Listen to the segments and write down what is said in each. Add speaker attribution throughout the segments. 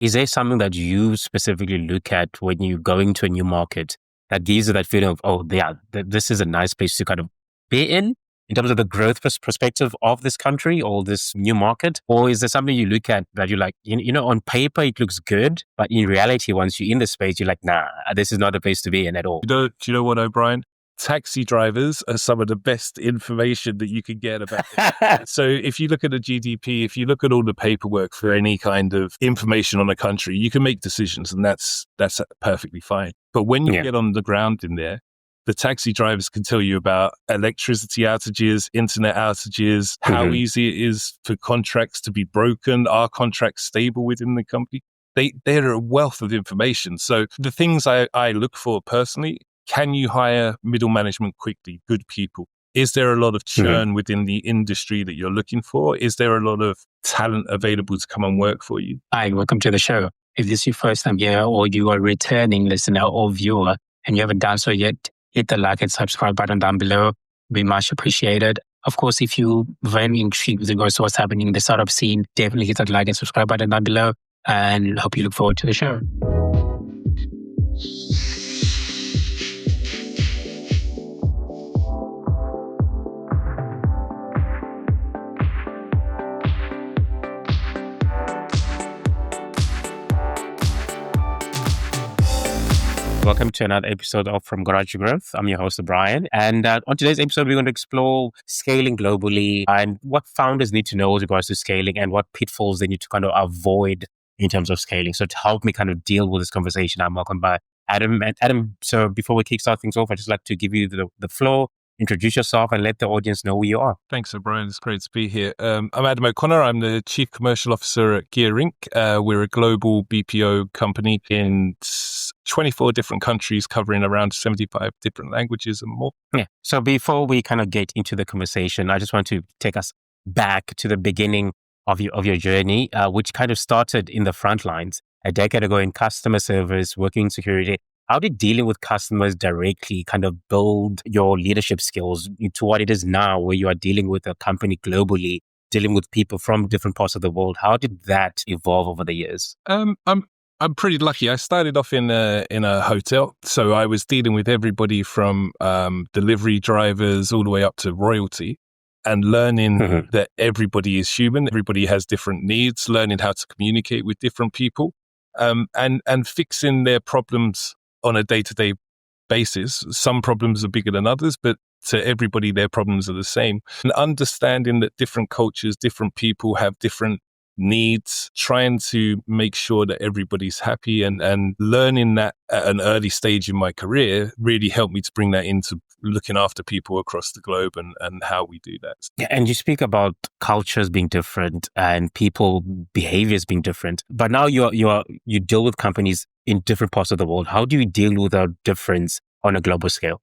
Speaker 1: Is there something that you specifically look at when you go into a new market that gives you that feeling of, oh, yeah, this is a nice place to kind of be in terms of the growth perspective of this country or this new market? Or is there something you look at that you're like, on paper, it looks good, but in reality, once you're in the space, you're like, nah, this is not a place to be in at all.
Speaker 2: Do you know what, O'Brien? Taxi drivers are some of the best information that you can get about it. So if you look at the GDP, if you look at all the paperwork for any kind of information on a country, you can make decisions, and that's perfectly fine. But when you get on the ground in there, the taxi drivers can tell you about electricity outages, internet outages, how easy it is for contracts to be broken. Are contracts stable within the company? They're a wealth of information. So the things I look for personally: can you hire middle management quickly, good people? Is there a lot of churn within the industry that you're looking for? Is there a lot of talent available to come and work for you?
Speaker 3: Hi, welcome to the show. If this is your first time here or you are a returning listener or viewer and you haven't done so yet, hit the like and subscribe button down below. Be much appreciated. Of course, if you're very intrigued with regards to what's happening in the startup scene, definitely hit that like and subscribe button down below, and hope you look forward to the show.
Speaker 1: Welcome to another episode of From Garage to Growth. I'm your host, Brian. And on today's episode, we're going to explore scaling globally and what founders need to know with regards to scaling and what pitfalls they need to kind of avoid in terms of scaling. So to help me kind of deal with this conversation, I'm welcomed by Adam. And Adam, so before we kickstart things off, I'd just like to give you the floor. Introduce yourself and let the audience know who you are.
Speaker 2: Thanks, O'Brien. It's great to be here. I'm Adam O'Connor. I'm the Chief Commercial Officer at Gear Inc. We're a global BPO company in 24 different countries, covering around 75 different languages and more.
Speaker 1: Yeah. So before we kind of get into the conversation, I just want to take us back to the beginning of your journey, which kind of started in the front lines a decade ago in customer service, working in security. How did dealing with customers directly kind of build your leadership skills to what it is now, where you are dealing with a company globally, dealing with people from different parts of the world? How did that evolve over the years?
Speaker 2: I'm pretty lucky. I started off in a hotel, so I was dealing with everybody from delivery drivers all the way up to royalty, and learning that everybody is human, everybody has different needs, learning how to communicate with different people, and fixing their problems on a day-to-day basis. Some problems are bigger than others, but to everybody, their problems are the same. And understanding that different cultures, different people have different needs, trying to make sure that everybody's happy, and learning that at an early stage in my career really helped me to bring that into looking after people across the globe and how we do that.
Speaker 1: Yeah, and you speak about cultures being different and people behaviors being different, but now you deal with companies in different parts of the world. How do you deal with that difference on a global scale?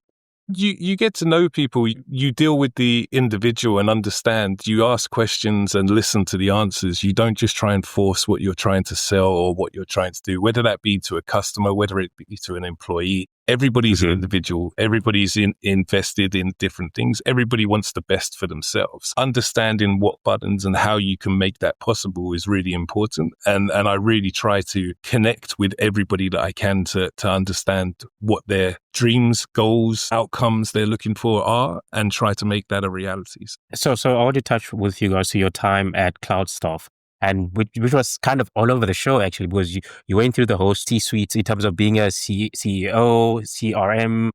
Speaker 2: You get to know people, you deal with the individual and understand, you ask questions and listen to the answers. You don't just try and force what you're trying to sell or what you're trying to do, whether that be to a customer, whether it be to an employee. Everybody's an individual. Everybody's invested in different things. Everybody wants the best for themselves. Understanding what buttons and how you can make that possible is really important. And I really try to connect with everybody that I can to understand what their dreams, goals, outcomes they're looking for are, and try to make that a reality.
Speaker 1: So I want to touch with you guys to your time at CloudStaff. And which was kind of all over the show, actually, because you went through the whole C-suite in terms of being a CEO, CRM.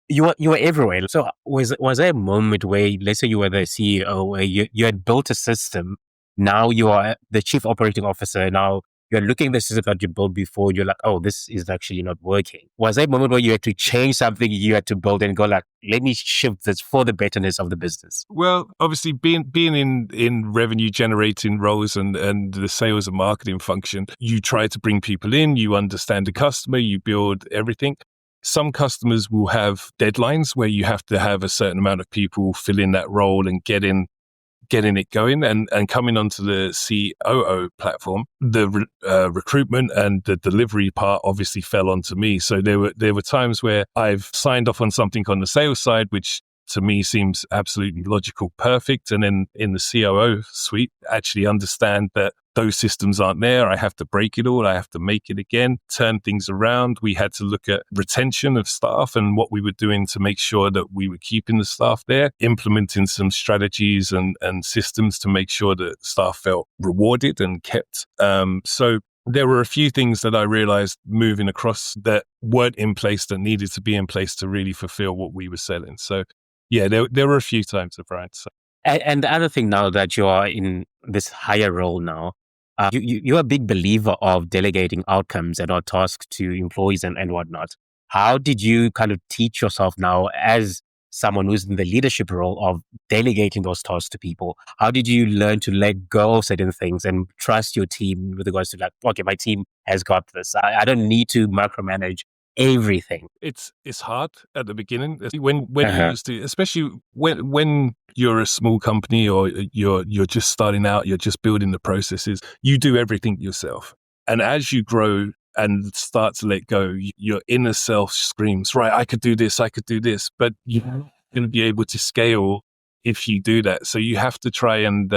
Speaker 1: You were everywhere. So was there a moment where, let's say you were the CEO, where you had built a system, now you are the chief operating officer, now you're looking at the system that you built before, you're like, oh, this is actually not working. Was there a moment where you had to change something you had to build and go like, let me shift this for the betterness of the business?
Speaker 2: Well, obviously being in revenue generating roles and the sales and marketing function, you try to bring people in, you understand the customer, you build everything. Some customers will have deadlines where you have to have a certain amount of people fill in that role and getting it going, and coming onto the COO platform, the recruitment and the delivery part obviously fell onto me. So there were times where I've signed off on something on the sales side, which to me seems absolutely logical, perfect. And then in the COO suite, actually understand that those systems aren't there. I have to break it all. I have to make it again, turn things around. We had to look at retention of staff and what we were doing to make sure that we were keeping the staff there, implementing some strategies and systems to make sure that staff felt rewarded and kept. So there were a few things that I realized moving across that weren't in place that needed to be in place to really fulfill what we were selling. So yeah, there were a few times, Brian. So.
Speaker 1: And the other thing now that you are in this higher role now, you're a big believer of delegating outcomes and our tasks to employees and whatnot. How did you kind of teach yourself now as someone who's in the leadership role of delegating those tasks to people? How did you learn to let go of certain things and trust your team with regards to like, okay, my team has got this. I don't need to micromanage everything.
Speaker 2: It's hard at the beginning when you used to, especially when you're a small company or you're just starting out, you're just building the processes. You do everything yourself, and as you grow and start to let go, your inner self screams, right, I could do this, but you're not going to be able to scale if you do that. So you have to try and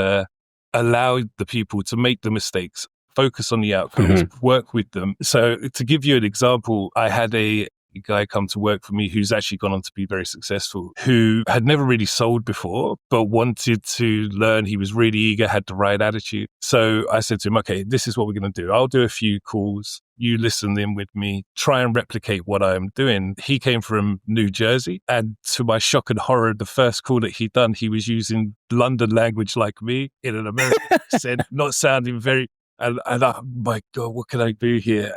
Speaker 2: allow the people to make the mistakes, focus on the outcomes, work with them. So to give you an example, I had a guy come to work for me who's actually gone on to be very successful, who had never really sold before, but wanted to learn. He was really eager, had the right attitude. So I said to him, okay, this is what we're going to do. I'll do a few calls. You listen in with me, try and replicate what I'm doing. He came from New Jersey, and to my shock and horror, the first call that he'd done, he was using London language like me in an American accent, not sounding very... And oh my God, what can I do here?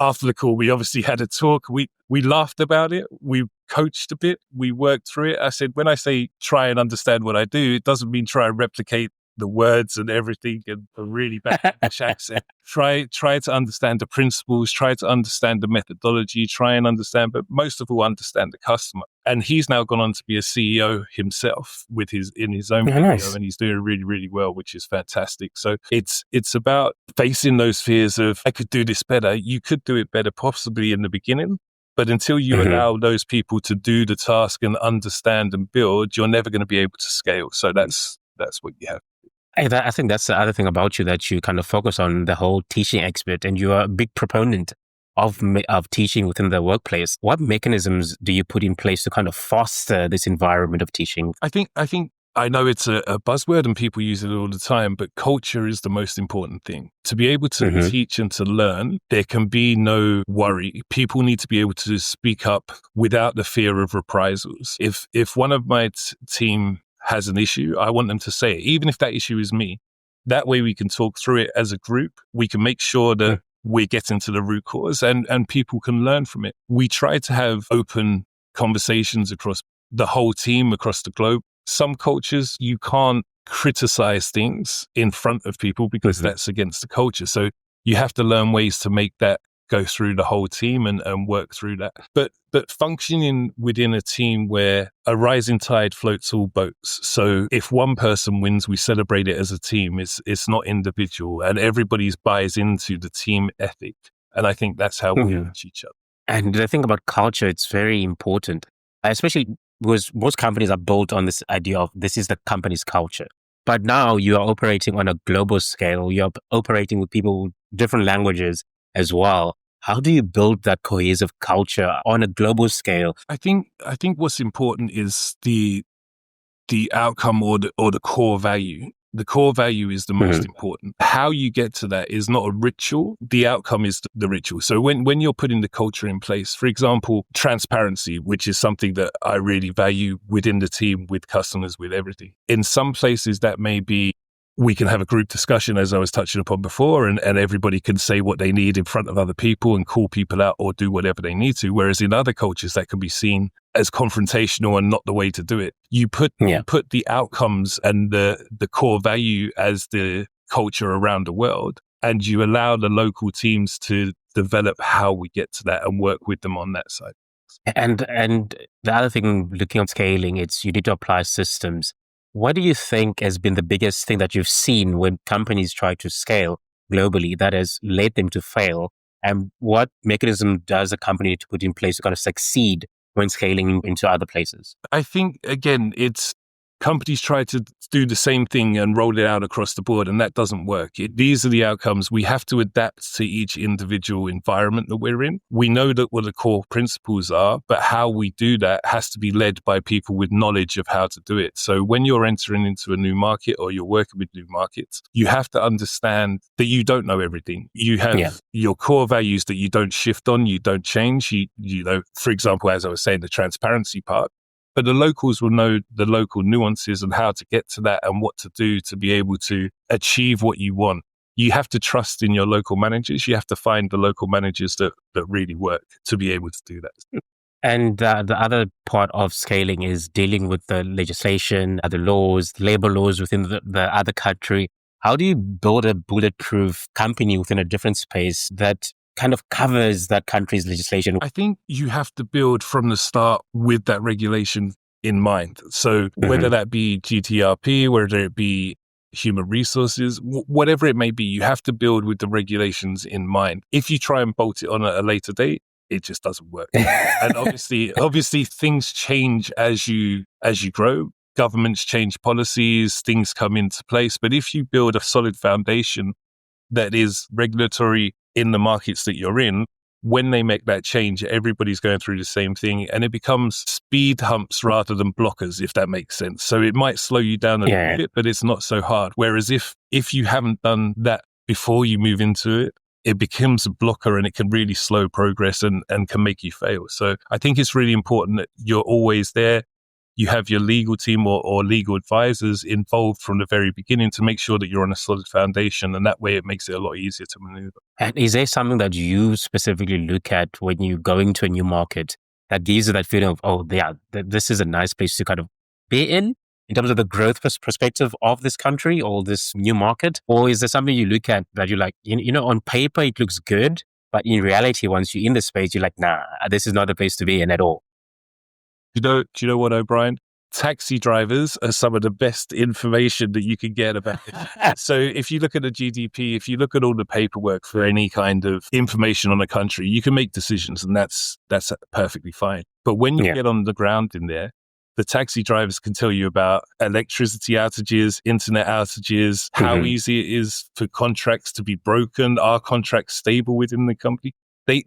Speaker 2: After the call, we obviously had a talk. We laughed about it. We coached a bit. We worked through it. I said, when I say try and understand what I do, it doesn't mean try and replicate the words and everything and a really bad English accent. Try to understand the principles, try to understand the methodology, try and understand, but most of all, understand the customer. And he's now gone on to be a CEO himself in his own
Speaker 1: nice.
Speaker 2: and he's doing really, really well, which is fantastic. So it's about facing those fears of, I could do this better. You could do it better possibly in the beginning, but until you allow those people to do the task and understand and build, you're never going to be able to scale. So that's what you have.
Speaker 1: I think that's the other thing about you, that you kind of focus on the whole teaching aspect, and you're a big proponent of teaching within the workplace. What mechanisms do you put in place to kind of foster this environment of teaching?
Speaker 2: I think I know it's a buzzword and people use it all the time, but culture is the most important thing. To be able to teach and to learn, there can be no worry. People need to be able to speak up without the fear of reprisals. If one of my team has an issue, I want them to say it, even if that issue is me. That way we can talk through it as a group. We can make sure that we're getting to the root cause and people can learn from it. We try to have open conversations across the whole team, across the globe. Some cultures, you can't criticize things in front of people because that's against the culture. So you have to learn ways to make that go through the whole team and work through that. But functioning within a team where a rising tide floats all boats. So if one person wins, we celebrate it as a team. It's not individual, and everybody buys into the team ethic. And I think that's how we reach each other.
Speaker 1: And the thing about culture, it's very important, especially because most companies are built on this idea of this is the company's culture. But now you are operating on a global scale. You're operating with people with different languages as well. How do you build that cohesive culture on a global scale?
Speaker 2: I think what's important is the outcome or the core value. The core value is the most important. How you get to that is not a ritual. The outcome is the ritual. So when you're putting the culture in place, for example, transparency, which is something that I really value within the team, with customers, with everything. In some places that may be, we can have a group discussion, as I was touching upon before, and everybody can say what they need in front of other people and call people out or do whatever they need to. Whereas in other cultures, that can be seen as confrontational and not the way to do it. You put the outcomes and the core value as the culture around the world, and you allow the local teams to develop how we get to that and work with them on that side.
Speaker 1: And the other thing, looking at scaling, it's you need to apply systems. What do you think has been the biggest thing that you've seen when companies try to scale globally that has led them to fail? And what mechanism does a company need to put in place to kind of succeed when scaling into other places?
Speaker 2: I think, again, it's companies try to do the same thing and roll it out across the board, and that doesn't work. These are the outcomes. We have to adapt to each individual environment that we're in. We know that what the core principles are, but how we do that has to be led by people with knowledge of how to do it. So when you're entering into a new market or you're working with new markets, you have to understand that you don't know everything. You have your core values that you don't shift on, you don't change. You know, for example, as I was saying, the transparency part. But the locals will know the local nuances and how to get to that and what to do to be able to achieve what you want. You have to trust in your local managers. You have to find the local managers that really work to be able to do that.
Speaker 1: And the other part of scaling is dealing with the legislation, the laws, labor laws within the other country. How do you build a bulletproof company within a different space that kind of covers that country's legislation?
Speaker 2: I think you have to build from the start with that regulation in mind. So whether that be GTRP, whether it be human resources, whatever it may be, you have to build with the regulations in mind. If you try and bolt it on at a later date, it just doesn't work. And obviously things change as you grow. Governments change policies, things come into place. But if you build a solid foundation that is regulatory in the markets that you're in, when they make that change, everybody's going through the same thing, and it becomes speed humps rather than blockers, if that makes sense. So it might slow you down a little bit, but it's not so hard. Whereas if you haven't done that before you move into it, it becomes a blocker and it can really slow progress and can make you fail. So I think it's really important that you're always there. You have your legal team or legal advisors involved from the very beginning to make sure that you're on a solid foundation, and that way it makes it a lot easier to maneuver.
Speaker 1: And is there something that you specifically look at when you go into a new market that gives you that feeling of, this is a nice place to kind of be in terms of the growth perspective of this country or this new market? Or is there something you look at that you're like, on paper it looks good, but in reality, once you're in the space, you're like, nah, this is not the place to be in at all?
Speaker 2: Do you know what, O'Brien? Taxi drivers are some of the best information that you can get about it. So if you look at the GDP, if you look at all the paperwork for any kind of information on a country, you can make decisions, and that's perfectly fine. But when you get on the ground in there, the taxi drivers can tell you about electricity outages, internet outages, how easy it is for contracts to be broken. Are contracts stable within the company?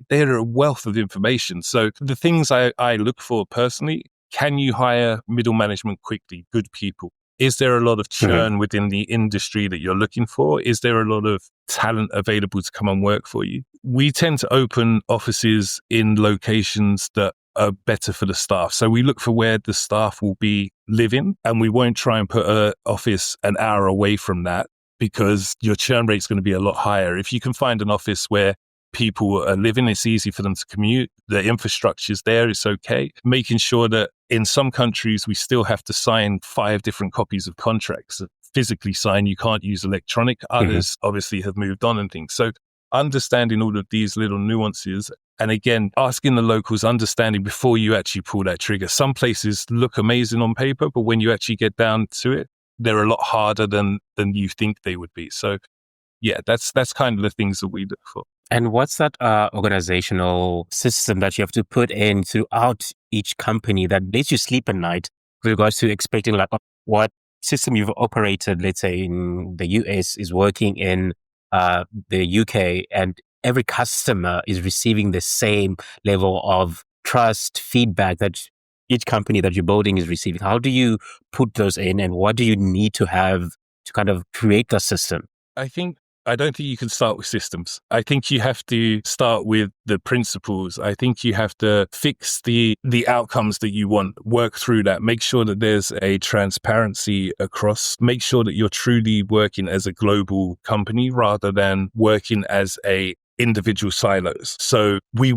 Speaker 2: They're a wealth of information. So the things I look for personally, can you hire middle management quickly, good people? Is there a lot of churn within the industry that you're looking for? Is there a lot of talent available to come and work for you? We tend to open offices in locations that are better for the staff. So we look for where the staff will be living, and we won't try and put an office an hour away from that, because your churn rate is going to be a lot higher. If you can find an office where people are living, it's easy for them to commute, the infrastructure's there, it's okay. Making sure that in some countries, we still have to sign 5 different copies of contracts, physically sign, you can't use electronic. Others obviously have moved on and things. So understanding all of these little nuances, and again, asking the locals, understanding before you actually pull that trigger. Some places look amazing on paper, but when you actually get down to it, they're a lot harder than you think they would be. So yeah, that's kind of the things that we look for.
Speaker 1: And what's that organizational system that you have to put in throughout each company that lets you sleep at night with regards to expecting like what system you've operated, let's say in the US, is working in the UK, and every customer is receiving the same level of trust, feedback that each company that you're building is receiving? How do you put those in, and what do you need to have to kind of create the system?
Speaker 2: I don't think you can start with systems. I think you have to start with the principles. I think you have to fix the outcomes that you want, work through that, make sure that there's a transparency across, make sure that you're truly working as a global company rather than working as a individual silos. So we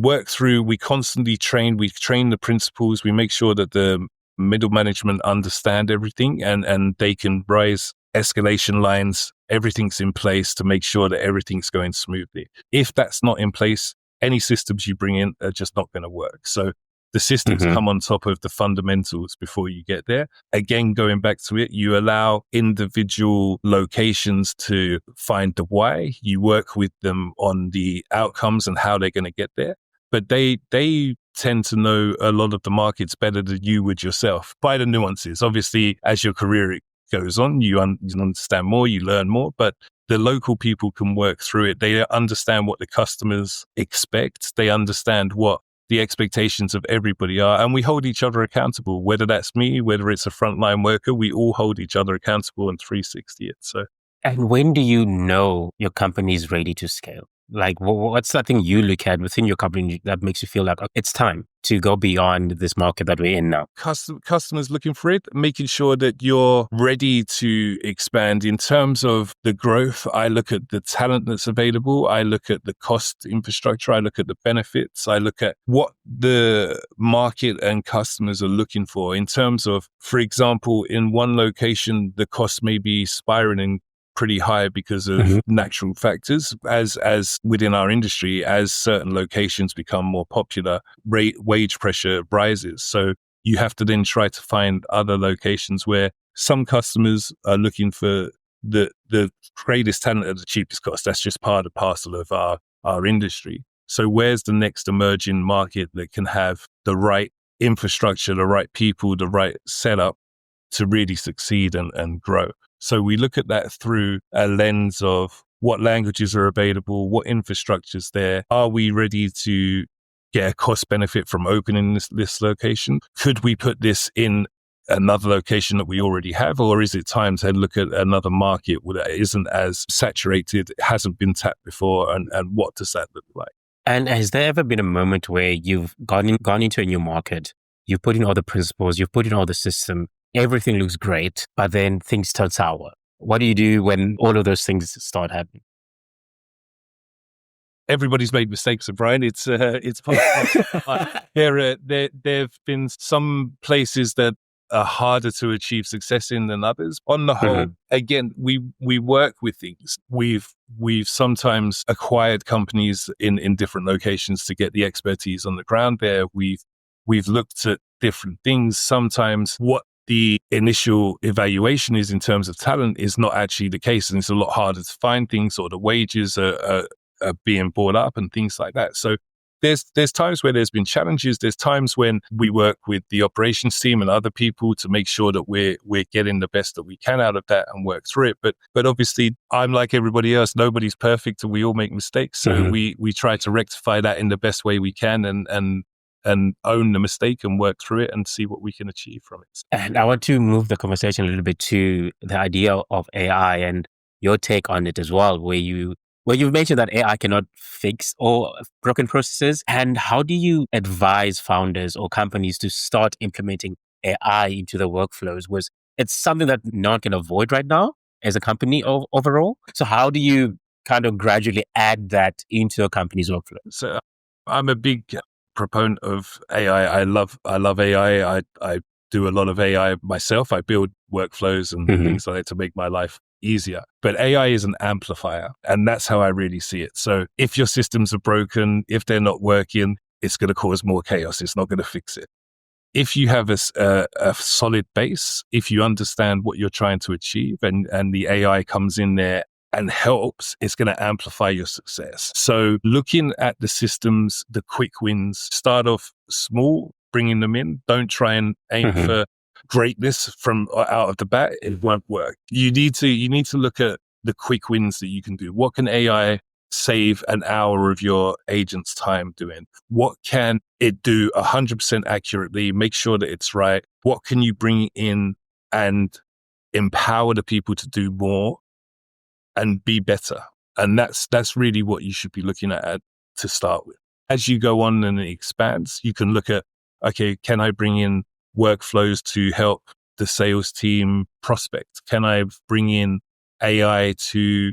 Speaker 2: constantly train the principles, we make sure that the middle management understand everything and they can rise escalation lines, everything's in place to make sure that everything's going smoothly. If that's not in place, any systems you bring in are just not going to work. So the systems come on top of the fundamentals before you get there. Again, going back to it, you allow individual locations to find the why. You work with them on the outcomes and how they're going to get there. but they tend to know a lot of the markets better than you would yourself by the nuances. Obviously, as your career goes on, you understand more, you learn more, but the local people can work through it. They understand what the customers expect. They understand what the expectations of everybody are. And we hold each other accountable, whether that's me, whether it's a frontline worker, we all hold each other accountable and 360 it. So,
Speaker 1: And when do you know your company is ready to scale? Like, what's something you look at within your company that makes you feel like, okay, it's time to go beyond this market that we're in now?
Speaker 2: Customers looking for it, making sure that you're ready to expand. In terms of the growth, I look at the talent that's available. I look at the cost infrastructure. I look at the benefits. I look at what the market and customers are looking for. In terms of, for example, in one location, the cost may be spiraling pretty high because of natural factors. As within our industry, as certain locations become more popular, wage pressure rises. So you have to then try to find other locations where some customers are looking for the greatest talent at the cheapest cost. That's just part and parcel of our industry. So where's the next emerging market that can have the right infrastructure, the right people, the right setup to really succeed and grow? So we look at that through a lens of what languages are available, what infrastructure's there. Are we ready to get a cost benefit from opening this location? Could we put this in another location that we already have? Or is it time to look at another market that isn't as saturated, hasn't been tapped before? And what does that look like?
Speaker 1: And has there ever been a moment where you've gone into a new market, you've put in all the principles, you've put in all the system, everything looks great, but then things turn sour? What do you do when all of those things start happening?
Speaker 2: Everybody's made mistakes, Brian. It's there've been some places that are harder to achieve success in than others. On the whole, again, we work with things. We've sometimes acquired companies in different locations to get the expertise on the ground there. We've looked at different things. Sometimes what the initial evaluation is in terms of talent is not actually the case, and it's a lot harder to find things, or the wages are being brought up and things like that. So there's times where there's been challenges. There's times when we work with the operations team and other people to make sure that we're getting the best that we can out of that and work through it. But obviously, I'm like everybody else. Nobody's perfect, and we all make mistakes. So we try to rectify that in the best way we can, and own the mistake and work through it and see what we can achieve from it.
Speaker 1: And I want to move the conversation a little bit to the idea of AI and your take on it as well, where you've mentioned that AI cannot fix all broken processes. And how do you advise founders or companies to start implementing AI into their workflows? It's something that no one can avoid right now as a company overall. So how do you kind of gradually add that into a company's workflow?
Speaker 2: So I'm a big proponent of AI. I love AI. I do a lot of AI myself. I build workflows and things like that to make my life easier. But AI is an amplifier, and that's how I really see it. So if your systems are broken, if they're not working, it's going to cause more chaos. It's not going to fix it. If you have a solid base, if you understand what you're trying to achieve, and the AI comes in there and helps, it's going to amplify your success. So looking at the systems, the quick wins, start off small, bringing them in. Don't try and aim for greatness from out of the bat. It won't work. You need to look at the quick wins that you can do. What can AI save an hour of your agent's time doing? What can it do 100% accurately? Make sure that it's right. What can you bring in and empower the people to do more and be better? And that's really what you should be looking at to start with. As you go on and it expands, you can look at, okay, can I bring in workflows to help the sales team prospect? Can I bring in AI to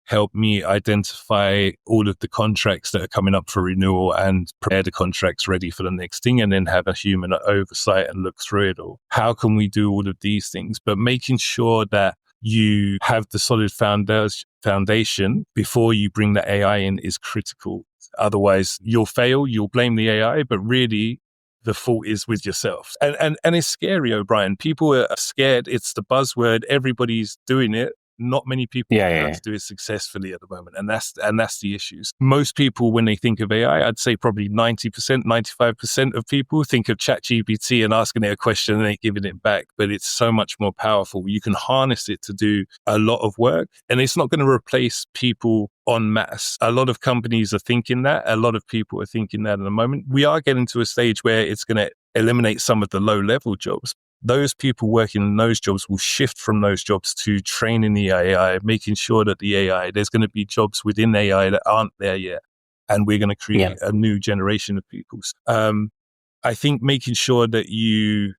Speaker 2: help me identify all of the contracts that are coming up for renewal and prepare the contracts ready for the next thing, and then have a human oversight and look through it all? How can we do all of these things? But making sure that you have the solid foundation before you bring the AI in is critical. Otherwise, you'll fail, you'll blame the AI, but really the fault is with yourself. And it's scary, O'Brien. People are scared. It's the buzzword. Everybody's doing it. Not many people know how to do it successfully at the moment. And that's the issues. Most people, when they think of AI, I'd say probably 90%, 95% of people think of ChatGPT and asking it a question and then giving it back. But it's so much more powerful. You can harness it to do a lot of work, and it's not going to replace people en masse. A lot of companies are thinking that. A lot of people are thinking that at the moment. We are getting to a stage where it's going to eliminate some of the low-level jobs. Those people working in those jobs will shift from those jobs to training the AI, making sure that the AI, there's going to be jobs within AI that aren't there yet. And we're going to create a new generation of people. I think making sure that you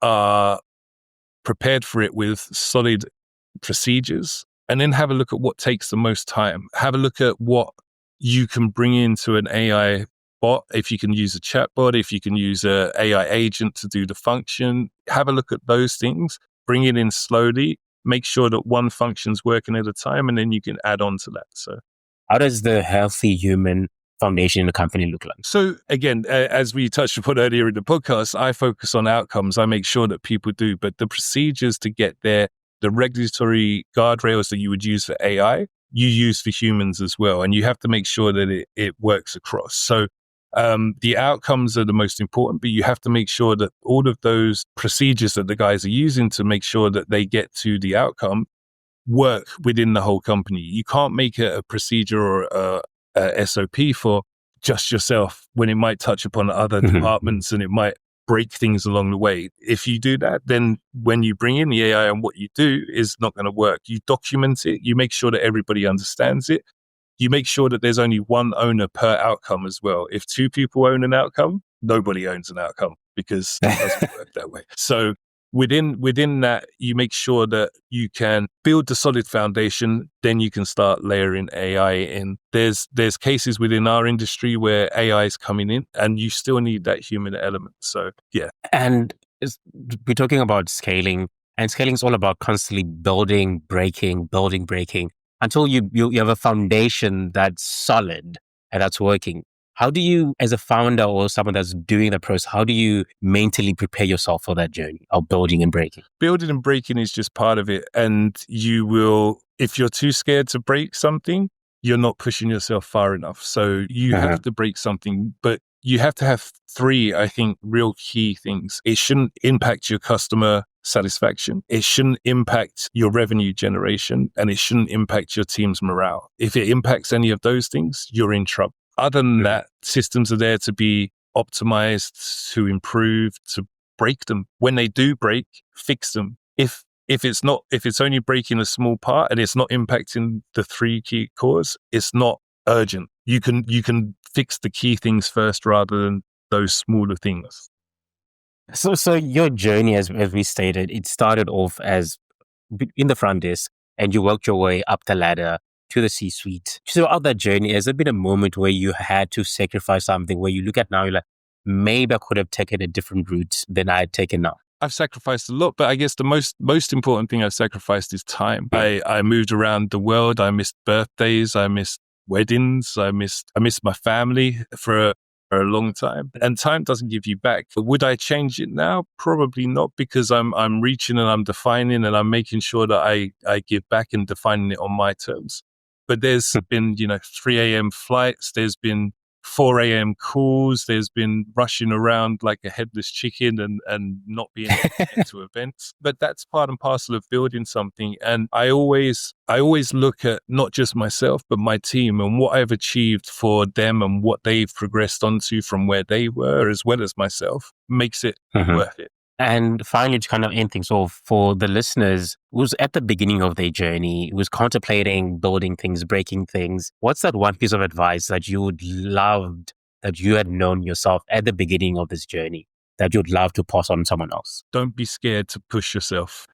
Speaker 2: are prepared for it with solid procedures, and then have a look at what takes the most time. Have a look at what you can bring into an AI bot, if you can use a chatbot, if you can use an AI agent to do the function. Have a look at those things, bring it in slowly, make sure that one function's working at a time, and then you can add on to that. So
Speaker 1: how does the healthy human foundation in the company look like?
Speaker 2: So again, as we touched upon earlier in the podcast, I focus on outcomes. I make sure that people do, but the procedures to get there, the regulatory guardrails that you would use for AI, you use for humans as well. And you have to make sure that it works across. So the outcomes are the most important, but you have to make sure that all of those procedures that the guys are using to make sure that they get to the outcome work within the whole company. You can't make it a procedure or a SOP for just yourself when it might touch upon other departments and it might break things along the way. If you do that, then when you bring in the AI and what you do is not going to work. You document it, you make sure that everybody understands it. You make sure that there's only one owner per outcome as well. If two people own an outcome, nobody owns an outcome because it doesn't work that way. So within that, you make sure that you can build the solid foundation, then you can start layering AI in. There's cases within our industry where AI is coming in and you still need that human element. So, yeah.
Speaker 1: And we're talking about scaling, and scaling is all about constantly building, breaking, until you have a foundation that's solid and that's working. How do you, as a founder or someone that's doing the process, how do you mentally prepare yourself for that journey of building and breaking?
Speaker 2: Building and breaking is just part of it. And you will, if you're too scared to break something, you're not pushing yourself far enough. So you have to break something, but you have to have three, I think, real key things. It shouldn't impact your customer satisfaction. It shouldn't impact your revenue generation, and it shouldn't impact your team's morale. If it impacts any of those things, you're in trouble. Other than that, systems are there to be optimized, to improve, to break them. When they do break, fix them. If it's only breaking a small part and it's not impacting the three key cores, it's not urgent. You can fix the key things first rather than those smaller things.
Speaker 1: So your journey, as we stated, it started off as in the front desk and you worked your way up the ladder to the C-suite. So throughout that journey, has there been a moment where you had to sacrifice something, where you look at now, you're like, maybe I could have taken a different route than I had taken now?
Speaker 2: I've sacrificed a lot, but I guess the most important thing I've sacrificed is time. I moved around the world. I missed birthdays. I missed weddings. I missed my family for a long time. And time doesn't give you back. But would I change it now? Probably not, because I'm reaching and I'm defining and I'm making sure that I give back and defining it on my terms. But there's been, 3 a.m. flights. There's been 4 a.m. calls. There's been rushing around like a headless chicken and not being able to get to events. But that's part and parcel of building something. And I always look at not just myself, but my team and what I've achieved for them and what they've progressed onto from where they were, as well as myself, makes it worth it.
Speaker 1: And finally, to kind of end things off, for the listeners who's at the beginning of their journey, who's contemplating building things, breaking things, what's that one piece of advice that you would love, that you had known yourself at the beginning of this journey, that you'd love to pass on to someone else?
Speaker 2: Don't be scared to push yourself.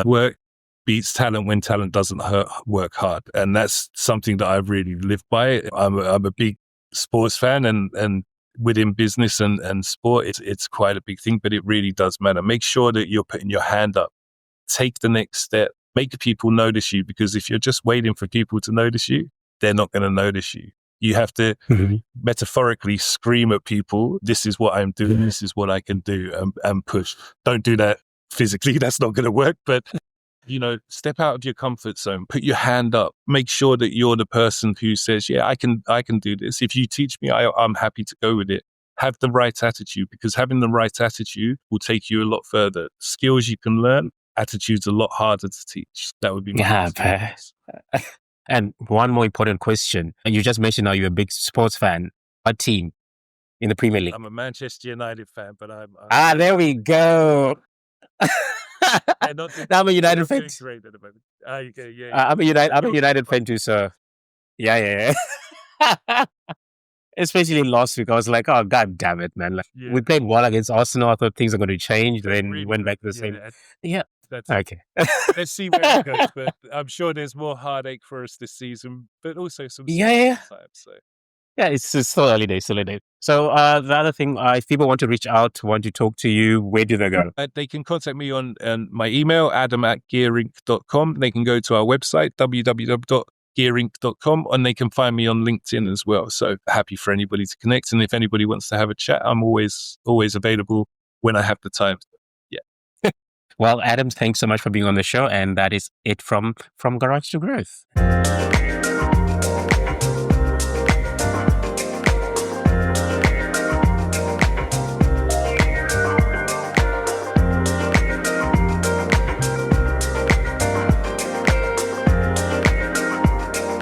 Speaker 2: Work beats talent when talent doesn't work hard. And that's something that I've really lived by. I'm a big sports fan, and within business and sport, it's quite a big thing, but it really does matter. Make sure that you're putting your hand up. Take the next step. Make people notice you, because if you're just waiting for people to notice you, they're not going to notice you. You have to metaphorically scream at people, this is what I'm doing, this is what I can do, and push. Don't do that physically. That's not going to work, but step out of your comfort zone, put your hand up, make sure that you're the person who says, yeah, I can do this. If you teach me, I'm happy to go with it. Have the right attitude, because having the right attitude will take you a lot further. Skills you can learn, attitude's a lot harder to teach. That would be my experience.
Speaker 1: And one more important question. You just mentioned now you're a big sports fan. What team in the Premier League?
Speaker 2: I'm a Manchester United fan, but I'm
Speaker 1: there we go. I'm a United fan.
Speaker 2: Great at the moment.
Speaker 1: I'm a United fan too, so yeah. Especially last week, I was like, oh, God damn it, man. Like, we played well against Arsenal. I thought things are going to change. Then we went back to the same. Yeah. Okay.
Speaker 2: Let's see where it goes. But I'm sure there's more heartache for us this season, but also some
Speaker 1: time.
Speaker 2: So.
Speaker 1: Yeah, it's still early days. So the other thing, if people want to reach out, want to talk to you, where do they go?
Speaker 2: They can contact me on my email, adam@gearinc.com. They can go to our website, www.gearinc.com, and they can find me on LinkedIn as well. So happy for anybody to connect. And if anybody wants to have a chat, I'm always available when I have the time. Yeah.
Speaker 1: Well, Adam, thanks so much for being on the show. And that is it from Garage to Growth.